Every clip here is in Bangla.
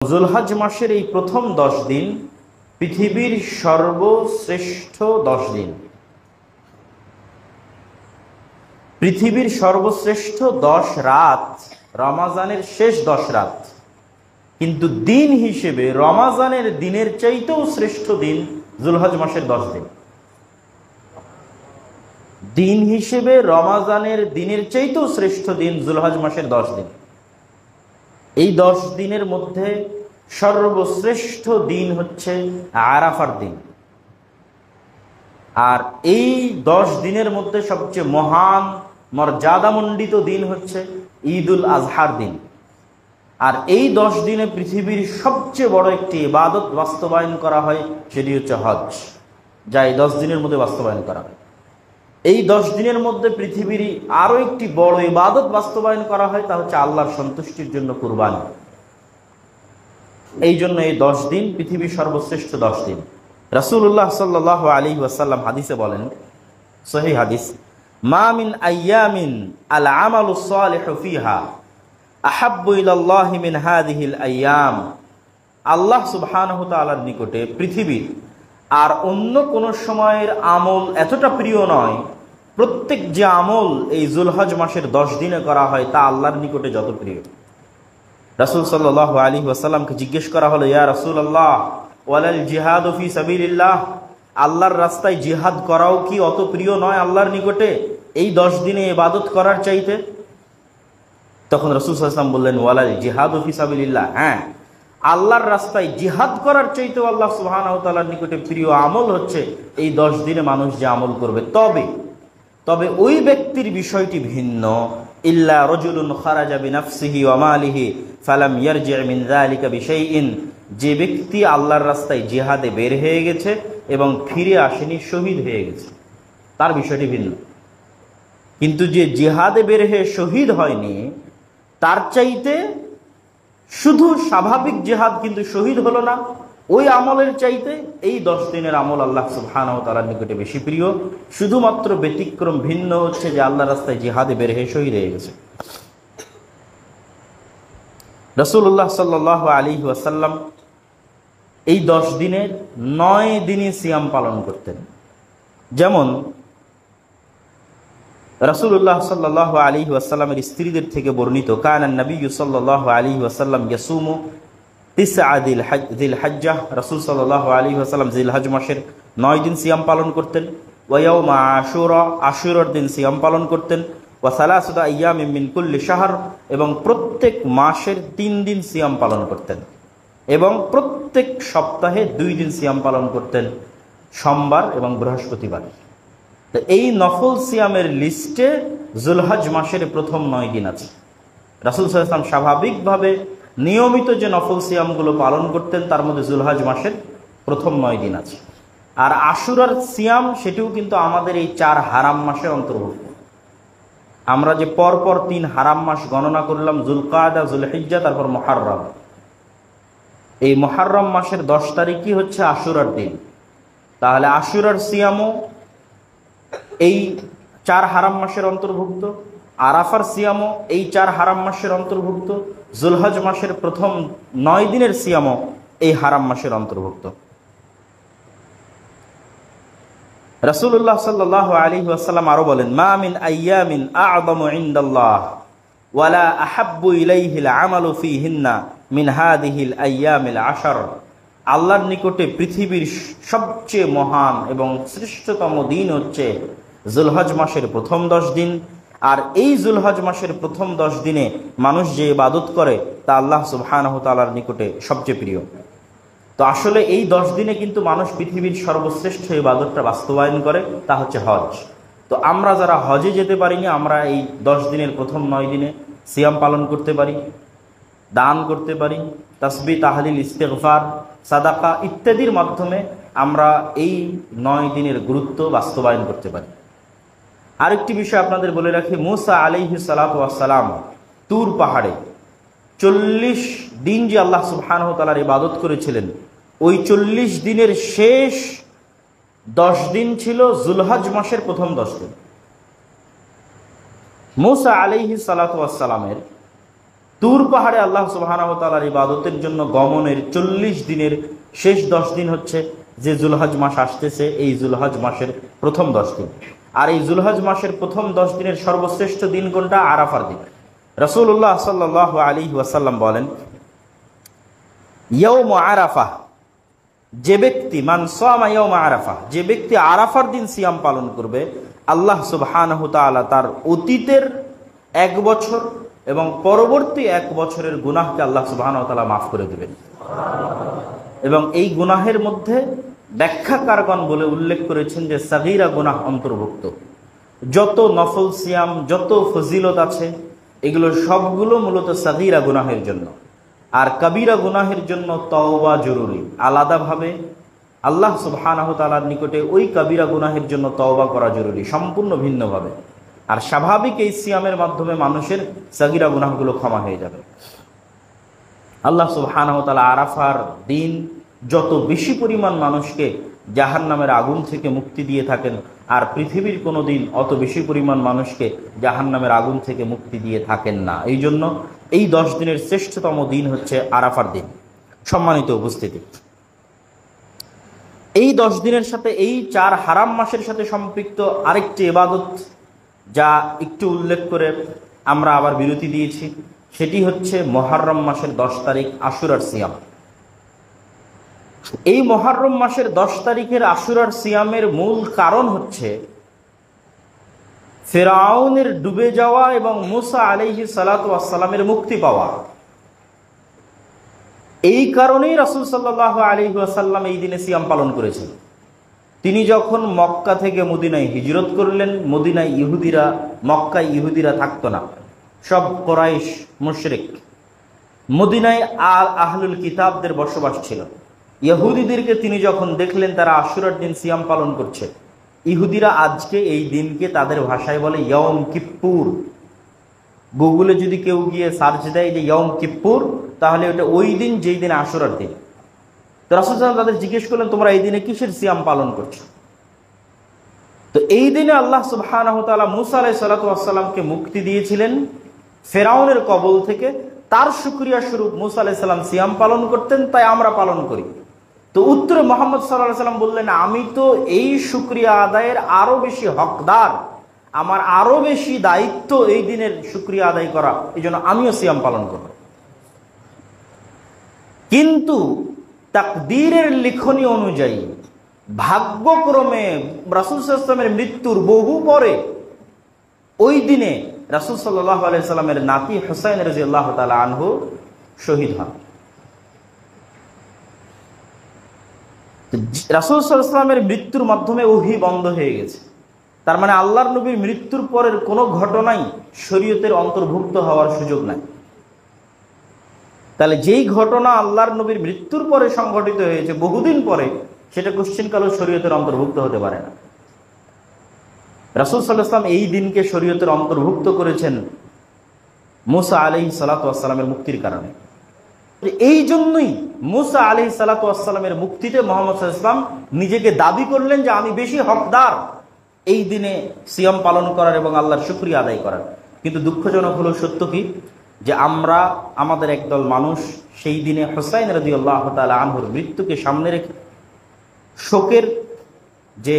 যুলহজ মাসের এই প্রথম 10 দিন পৃথিবীর সর্বশ্রেষ্ঠ 10 দিন, পৃথিবীর সর্বশ্রেষ্ঠ 10 রাত, রমাজানের শেষ 10 রাত। কিন্তু দিন হিসেবে রমাজানের দিনের চাইতেও শ্রেষ্ঠ দিন যুলহজ মাসের 10 দিন। দিন হিসেবে রমাজানের দিনের চাইতেও শ্রেষ্ঠ দিন যুলহজ মাসের 10 দিন। এই 10 দিনের মধ্যে সর্বশ্রেষ্ঠ দিন হচ্ছে আরাফার দিন, আর এই 10 দিনের মধ্যে সবচেয়ে মহান মর্যাদামণ্ডিত দিন হচ্ছে ঈদুল আজহার দিন। আর এই 10 দিনে পৃথিবীর সবচেয়ে বড় একটি ইবাদত বাস্তবায়ন করা হয়, সেটি হচ্ছে হজ, যা এই 10 দিনের মধ্যে বাস্তবায়ন করা হয়। এই 10 দিনের মধ্যে পৃথিবীর আরো একটি বড় ইবাদত বাস্তবায়ন করা হয়, তা হচ্ছে আল্লাহর সন্তুষ্টির জন্য কুরবানি। এই জন্য এই 10 দিন পৃথিবীর সর্বশ্রেষ্ঠ 10 দিন। রাসূলুল্লাহ সাল্লাল্লাহু আলাইহি ওয়াসাল্লাম হাদিসে বলেন, সহিহ হাদিস, মা মিন আইয়ামিন আল আমালুস সালিহু ফিহা আহাব্বু ইলাল্লাহি মিন হাযিহিল আইয়াম। আল্লাহ সুবহানাহু ওয়া তাআলার নিকটে পৃথিবীর আর অন্য কোন সময়ের আমল এতটা প্রিয় নয়, প্রত্যেক যে আমল এই যুলহজ মাসের 10 দিনে করা হয় তা আল্লাহর নিকটে যত প্রিয়। রাসূল সাল্লাল্লাহু আলাইহি ওয়াসাল্লামকে জিজ্ঞেস করা হলো, ইয়া রাসূলুল্লাহ ওয়ালাল জিহাদু ফি সাবিলিল্লাহ, আল্লাহর রাস্তায় জিহাদ করাও কি অত প্রিয় নয় আল্লাহর নিকটে এই 10 দিনে ইবাদত করার চাইতে? তখন রাসূল সাল্লাল্লাহু আলাইহি ওয়াসাল্লাম বললেন, ওয়ালাল জিহাদু ফি সাবিলিল্লাহ, হ্যাঁ, আল্লাহর রাস্তায় জিহাদ করার চাইতেও আল্লাহ সুবহানাহু ওয়া তাআলার নিকটে প্রিয় আমল হচ্ছে এই 10 দিনে মানুষ যে আমল করবে। তবে ওই ব্যক্তির বিষয়টি ভিন্ন, ইল্লা রাজুলুন খারাজা বিনাফসিহি ওয়া মালিহি ফালাম ইয়ারজি মিন যালিকা বিশাইইন, যে ব্যক্তি আল্লাহর রাস্তায় জিহাদে বের হয়ে গেছে এবং ফিরে আসেনি, শহীদ হয়ে গেছে, তার বিষয়টি ভিন্ন। কিন্তু যে জিহাদে বের হয়ে শহীদ হয়নি, তার চাইতে শুধু স্বাভাবিক জিহাদ কিন্তু শহীদ হলো না, ওই আমলের চাইতে এই 10 দিনের আমল আল্লাহ সুবহানাহু ওয়া তাআলার নিকটে বেশি প্রিয়। শুধুমাত্র ব্যতিক্রম ভিন্ন হচ্ছে যে আল্লাহর রাস্তায় জিহাদে বের হয়ে শহীদ হয়ে গেছে। রাসূলুল্লাহ সাল্লাল্লাহু আলাইহি ওয়াসাল্লাম এই 10 দিনের 9 দিনই সিয়াম পালন করতেন। যেমন রাসূলুল্লাহ সাল্লাল্লাহু আলাইহি ওয়াসাল্লামের স্ত্রীদের থেকে বর্ণিত, কানান নবিয়্যু সাল্লাল্লাহু আলাইহি ওয়াসাল্লাম ইয়াসুমু তিসআ যিল হজ্জাহ, রাসূল সাল্লাল্লাহু আলাইহি ওয়াসাল্লাম যিলহজ মাসের 9 দিন সিয়াম পালন করতেন। ওয়া ইয়াউমা আশুরা, আশুরার দিন সিয়াম পালন করতেন। ওয়া সালাসাতু আইয়ামিন মিন কুল্লি শাহর, এবং প্রত্যেক মাসের 3 দিন সিয়াম পালন করতেন, এবং প্রত্যেক সপ্তাহে 2 দিন সিয়াম পালন করতেন, সোমবার এবং বৃহস্পতিবার। তো এই নফল সিয়ামের লিস্টে যুলহজ মাসের প্রথম 9 দিন আছে। রাসূল সাল্লাল্লাহু আলাইহি ওয়াসাল্লাম স্বাভাবিকভাবে নিয়মিত যে নফল সিয়ামগুলো পালন করতেন তার মধ্যে যুলহজ মাসের প্রথম 9 দিন আছে। আর আশুরার সিয়াম, সেটিও কিন্তু আমাদের এই 4 হারাম মাসের অন্তর্ভুক্ত। আমরা যে পরপর 3 হারাম মাস গণনা করলাম, যুলকাদা, যুলহিজ্জা, তারপর মুহররম, এই মুহররম মাসের 10 তারিখই হচ্ছে আশুরার দিন। তাহলে আশুরার সিয়ামও এই 4 হারাম মাসের অন্তর্ভুক্ত, আরাফার সিয়ামও এই 4 হারাম মাসের অন্তর্ভুক্ত, যুলহজ মাসের প্রথম 9 দিনের সিয়ামও এই হারাম মাসের অন্তর্ভুক্ত। রাসূলুল্লাহ সাল্লাল্লাহু আলাইহি ওয়াসাল্লাম আরো বলেন, মা মিন আইয়ামিন আ'যামু ইনদাল্লাহ ওয়ালা আহাব্বু ইলাইহিল আমালু ফীহিন্না মিন হাযিহিল আইয়ামিল 10। আল্লাহর নিকটে পৃথিবীর সবচেয়ে মহান এবং শ্রেষ্ঠতম দিন হচ্ছে যুলহজ মাসের প্রথম 10 দিন। আর এই যুলহজ মাসের প্রথম 10 দিনে মানুষ যে ইবাদত করে তা আল্লাহ সুবহানাহু ওয়া তাআলার নিকটে সবচেয়ে প্রিয়। তো আসলে এই 10 দিনে কিন্তু মানুষ পৃথিবীর সর্বশ্রেষ্ঠ ইবাদতটা বাস্তবায়ন করে, তা হচ্ছে হজ। তো আমরা যারা হজে যেতে পারিনি, আমরা এই 10 দিনের প্রথম 9 দিনে সিয়াম পালন করতে পারি, দান করতে পারি, তাসবিহ, তাহলিল, ইস্তিগফার, সাদাকা ইত্যাদির মাধ্যমে আমরা এই 9 দিনের গুরুত্ব বাস্তবায়ন করতে পারি। আরেকটি বিষয় আপনাদের বলে রাখি, মুসা আলাইহিস সালাতু ওয়াস সালাম তুর পাহাড়ে 40 দিন যে আল্লাহ সুবহানাহু ওয়া তাআলার ইবাদত করেছিলেন, ওই 40 দিনের শেষ 10 দিন ছিল যুলহজ মাসের প্রথম 10 দিন। মুসা আলাইহিস সালাতু ওয়াস সালামের তুর পাহাড়ে আল্লাহ সুবহানাহু ওয়া তাআলার ইবাদতের জন্য গমনের 40 দিনের শেষ 10 দিন হচ্ছে যে জুলহজ মাস আসতেছে, এই জুলহজ মাসের প্রথম 10 দিন। আর এই জুলহজ মাসের প্রথম 10 দিনের সর্বশ্রেষ্ঠ দিন কোনটা? আরাফার দিন। রাসূলুল্লাহ সাল্লাল্লাহু আলাইহি ওয়াসাল্লাম বলেন, ইয়াউম আরাফা, যে ব্যক্তি মান সামা ইয়াউম আরাফা, যে ব্যক্তি আরাফার দিন সিয়াম পালন করবে, আল্লাহ সুবহানাহু ওয়া তাআলা তার অতীতের 1 বছর এবং পরবর্তী 1 বছরের গুনাহকে আল্লাহ সুবহানাহু ওয়া তাআলা মাফ করে দেবেন। এবং এই গুনাহের মধ্যে ব্যাখ্যাকারগণ বলে উল্লেখ করেছেন যে সাগীরা গুনাহ অন্তর্ভুক্ত। যত নফল সিয়াম, যত ফজিলত আছে, এগুলো সবগুলো মূলত সাগীরা গুনাহের জন্য। আর কবিরা গুনাহের জন্য তওবা জরুরি, আলাদাভাবে আল্লাহ সুবহানাহু ওয়া তাআলার নিকটে ওই কবিরা গুনাহের জন্য তওবা করা জরুরি, সম্পূর্ণ ভিন্নভাবে। আর স্বাভাবিক এই সিয়ামের মাধ্যমে মানুষের সাগীরা গুনাহগুলো ক্ষমা হয়ে যাবে। আল্লাহ সুবহানাহু ওয়া তাআলা আরাফার দিন যত বেশি পরিমাণ মানুষকে জাহান্নামের আগুন থেকে মুক্তি দিয়ে থাকেন, আর পৃথিবীর কোনো দিন অত বেশি পরিমাণ মানুষকে জাহান্নামের আগুন থেকে মুক্তি দিয়ে থাকেন না। এই জন্য এই 10 দিনের শ্রেষ্ঠতম দিন হচ্ছে আরাফার দিন। সম্মানিত উপস্থিতি, এই 10 দিনের সাথে এই 4 হারাম মাসের সাথে সম্পৃক্ত আরেকটি ইবাদত যা একটু উল্লেখ করে আমরা আবার বিরতি দিয়েছি, সেটি হচ্ছে মুহররম মাসের 10 তারিখ আশুরার সিয়াম। এই মুহররম মাসের 10 তারিখের আশুরার সিয়ামের মূল কারণ হচ্ছে ফিরআউনের ডুবে যাওয়া এবং মুসা আলাইহিস সালাতু ওয়াস সালামের মুক্তি পাওয়া। এই কারণেই রাসূল সাল্লাল্লাহু আলাইহি ওয়াসাল্লাম এই দিনে সিয়াম পালন করেছেন। তিনি যখন মক্কা থেকে মদিনায় হিজরত করলেন, মদিনায় ইহুদিরা, মক্কায় ইহুদিরা থাকতো না, সব কুরাইশ মুশরিক। মদিনায় আহলুল কিতাবদের বসবাস ছিল। ইহুদিদেরকে তিনি যখন দেখলেন তারা আশুরার দিন সিয়াম পালন করছে, ইহুদিরা আজকে এই দিনকে তাদের ভাষায় বলে ইয়ম কিপ্পুর। গুগলে যদি কেউ গিয়ে সার্চ দেয় যে ইয়ম কিপ্পুর, তাহলে ওটা ওই দিন যেই দিন আশুরার দিন। তো রাসূল সাল্লাল্লাহু আলাইহি ওয়াসাল্লাম তাদের জিজ্ঞেস করলেন, তোমরা এই দিনে কিসের সিয়াম পালন করছো? তো এই দিনে আল্লাহ সুবহানাহু ওয়া তাআলা মুসা আলাইহিস সালাতু ওয়াস সালামকে মুক্তি দিয়েছিলেন ফিরআউনের কবল থেকে। তার শুকরিয়া স্বরূপ মুসা আলাইহিস সালাম সিয়াম পালন করতেন, তাই আমরা পালন করি। তো উত্তরে মুহাম্মদ সাল্লাল্লাহু আলাইহি ওয়াসাল্লাম বললেন, আমি তো এই শুকরিয়া আদায়ের আরো বেশি হকদার, আমার আরো বেশি দায়িত্ব এই দিনের শুকরিয়া আদায় করা, এই জন্য আমিও সিয়াম পালন করব। কিন্তু তাকদীরের লিখনী অনুযায়ী, ভাগ্যক্রমে রাসূল সাল্লাল্লাহু আলাইহি ওয়াসাল্লামের মৃত্যুর বহু পরে ওই দিনে রাসূল সাল্লাল্লাহু আলাইহি ওয়াসাল্লামের নাতি হুসাইন রাদিয়াল্লাহু তাআলা আনহু শহীদ হন। রাসূল সাল্লাল্লাহু আলাইহি ওয়াসাল্লামের মৃত্যুর মাধ্যমে ওহী বন্ধ হয়ে গেছে। তার মানে আল্লাহর নবীর মৃত্যুর পরের কোনো ঘটনাই শরীয়তের অন্তর্ভুক্ত হওয়ার সুযোগ নাই। তাহলে যেই ঘটনা আল্লাহর নবীর মৃত্যুর পরে সংঘটিত হয়েছে বহুদিন পরে, সেটা কোশ্চিনকালেও শরীয়তের অন্তর্ভুক্ত হতে পারে না। রাসূল সাল্লাল্লাহু আলাইহি ওয়াসাল্লাম এই দিনকে শরীয়তের অন্তর্ভুক্ত করেছেন মুসা আলাইহিস সালাতু ওয়াস সালামের মুক্তির কারণে। এই জন্যই মুসা আলাইহিস সালাতু ওয়াস সালামের মুক্তিতে মুহাম্মদ সাল্লাল্লাহু আলাইহি ওয়াসাল্লাম নিজেকে দাবি করলেন যে আমি বেশি হকদার এই দিনে সিয়াম পালন করার এবং আল্লাহর শুকরিয়া আদায় করার। কিন্তু দুঃখজনক হলো সত্য কি, যে আমরা আমাদের একদল মানুষ সেই দিনে হুসাইন রাদিয়াল্লাহু তাআলা আনহুর মৃত্যুকে সামনে রেখে শোকের যে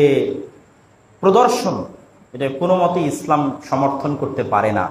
প্রদর্শন, এটা কোনো মতেই ইসলাম সমর্থন করতে পারে না।